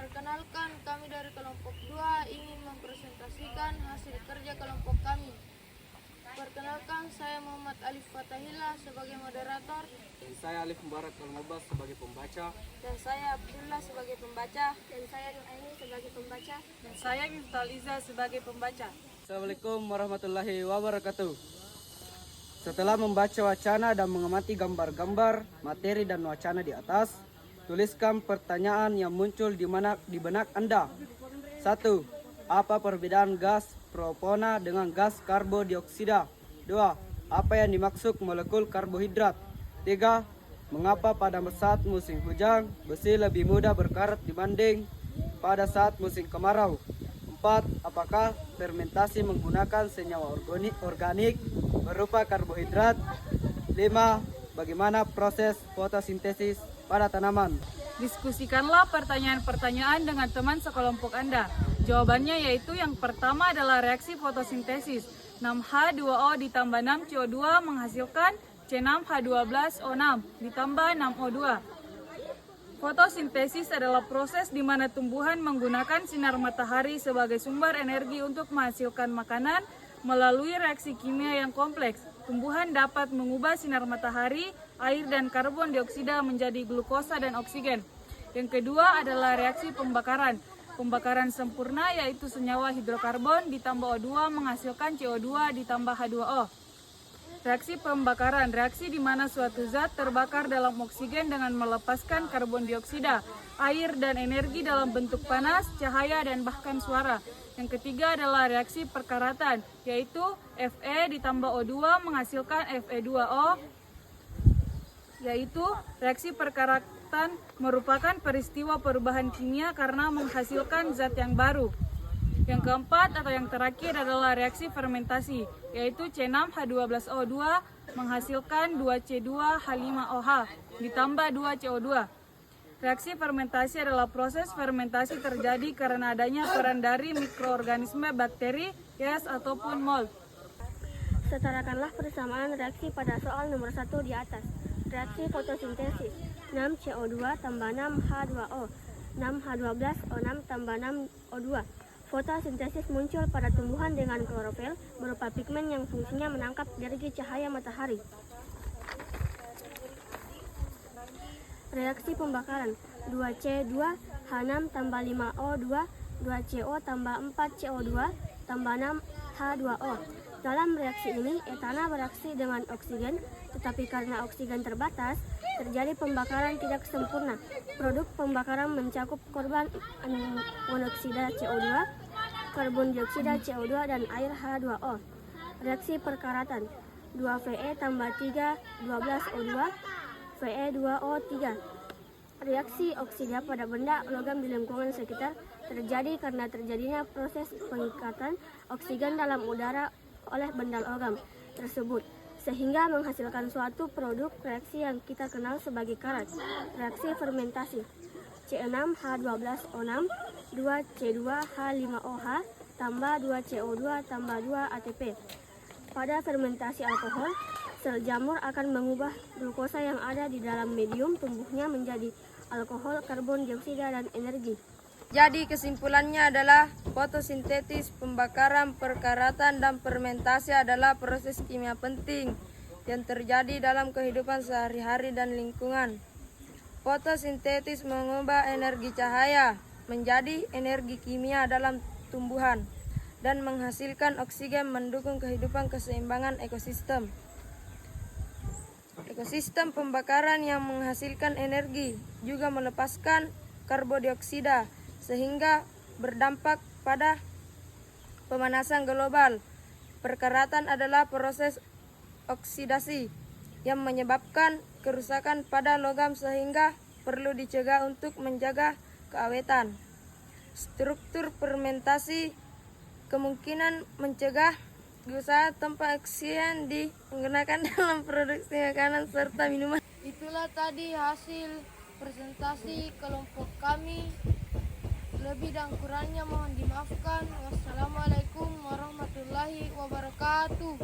Perkenalkan, kami dari kelompok 2 ingin mempresentasikan hasil kerja kelompok kami. Perkenalkan, saya Muhammad Alif Fatahillah sebagai moderator. Dan saya Alif Mubarak Al-Mubas sebagai pembaca. Dan saya Abdullah sebagai pembaca. Dan saya Nuaini sebagai pembaca. Dan saya Miftah Liza sebagai pembaca. Assalamualaikum warahmatullahi wabarakatuh. Setelah membaca wacana dan mengamati gambar-gambar, materi dan wacana di atas, tuliskan pertanyaan yang muncul di benak Anda. 1. Apa perbedaan gas propana dengan gas karbodioksida? 2. Apa yang dimaksud molekul karbohidrat? 3. Mengapa pada saat musim hujan besi lebih mudah berkarat dibanding pada saat musim kemarau? 4. Apakah fermentasi menggunakan senyawa organik berupa karbohidrat? 5. Bagaimana proses fotosintesis pada tanaman? Diskusikanlah pertanyaan-pertanyaan dengan teman sekelompok Anda. Jawabannya yaitu yang pertama adalah reaksi fotosintesis. 6H2O ditambah 6CO2 menghasilkan C6H12O6 ditambah 6O2. Fotosintesis adalah proses di mana tumbuhan menggunakan sinar matahari sebagai sumber energi untuk menghasilkan makanan melalui reaksi kimia yang kompleks. Tumbuhan dapat mengubah sinar matahari, air, dan karbon dioksida menjadi glukosa dan oksigen. Yang kedua adalah reaksi pembakaran. Pembakaran sempurna yaitu senyawa hidrokarbon ditambah O2 menghasilkan CO2 ditambah H2O. Reaksi pembakaran, reaksi di mana suatu zat terbakar dalam oksigen dengan melepaskan karbon dioksida, air, dan energi dalam bentuk panas, cahaya, dan bahkan suara. Yang ketiga adalah reaksi perkaratan, yaitu Fe ditambah O2 menghasilkan Fe2O, yaitu reaksi perkaratan merupakan peristiwa perubahan kimia karena menghasilkan zat yang baru. Yang keempat atau yang terakhir adalah reaksi fermentasi, yaitu C6H12O2 menghasilkan 2C2H5OH ditambah 2CO2. Reaksi fermentasi adalah proses fermentasi terjadi karena adanya peran dari mikroorganisme, bakteri, gas, ataupun mold. Setarakanlah persamaan reaksi pada soal nomor 1 di atas. Reaksi fotosintesis 6CO2 tambah 6H2O 6H12O6 tambah 6O2. Fotosintesis muncul pada tumbuhan dengan klorofil berupa pigmen yang fungsinya menangkap energi cahaya matahari. Reaksi pembakaran 2C2H6 tambah 5O2 2CO tambah 4CO2 tambah 6H2O. Dalam reaksi ini, etana bereaksi dengan oksigen, tetapi karena oksigen terbatas, terjadi pembakaran tidak sempurna. Produk pembakaran mencakup karbon monoksida CO2, karbon dioksida CO2, dan air H2O. Reaksi perkaratan 2Fe tambah 3 12O2 Fe2O3. Reaksi oksida pada benda logam di lingkungan sekitar terjadi karena terjadinya proses pengikatan oksigen dalam udara oleh benda logam tersebut, sehingga menghasilkan suatu produk reaksi yang kita kenal sebagai karat. Reaksi fermentasi C6H12O6 2C2H5OH tambah 2CO2 tambah 2 ATP. Pada fermentasi alkohol, sel jamur akan mengubah glukosa yang ada di dalam medium tumbuhnya menjadi alkohol, karbon dioksida, dan energi. Jadi kesimpulannya adalah fotosintesis, pembakaran, perkaratan, dan fermentasi adalah proses kimia penting yang terjadi dalam kehidupan sehari-hari dan lingkungan. Fotosintesis mengubah energi cahaya menjadi energi kimia dalam tumbuhan dan menghasilkan oksigen mendukung kehidupan keseimbangan ekosistem. Ekosistem pembakaran yang menghasilkan energi juga melepaskan karbon dioksida sehingga berdampak pada pemanasan global. Perkaratan adalah proses oksidasi yang menyebabkan kerusakan pada logam sehingga perlu dicegah untuk menjaga keawetan. Struktur fermentasi kemungkinan mencegah usaha tanpa oksigen digunakan dalam produksi makanan serta minuman. Itulah tadi hasil presentasi kelompok kami. Lebih dan kurangnya mohon dimaafkan. Wassalamualaikum warahmatullahi wabarakatuh.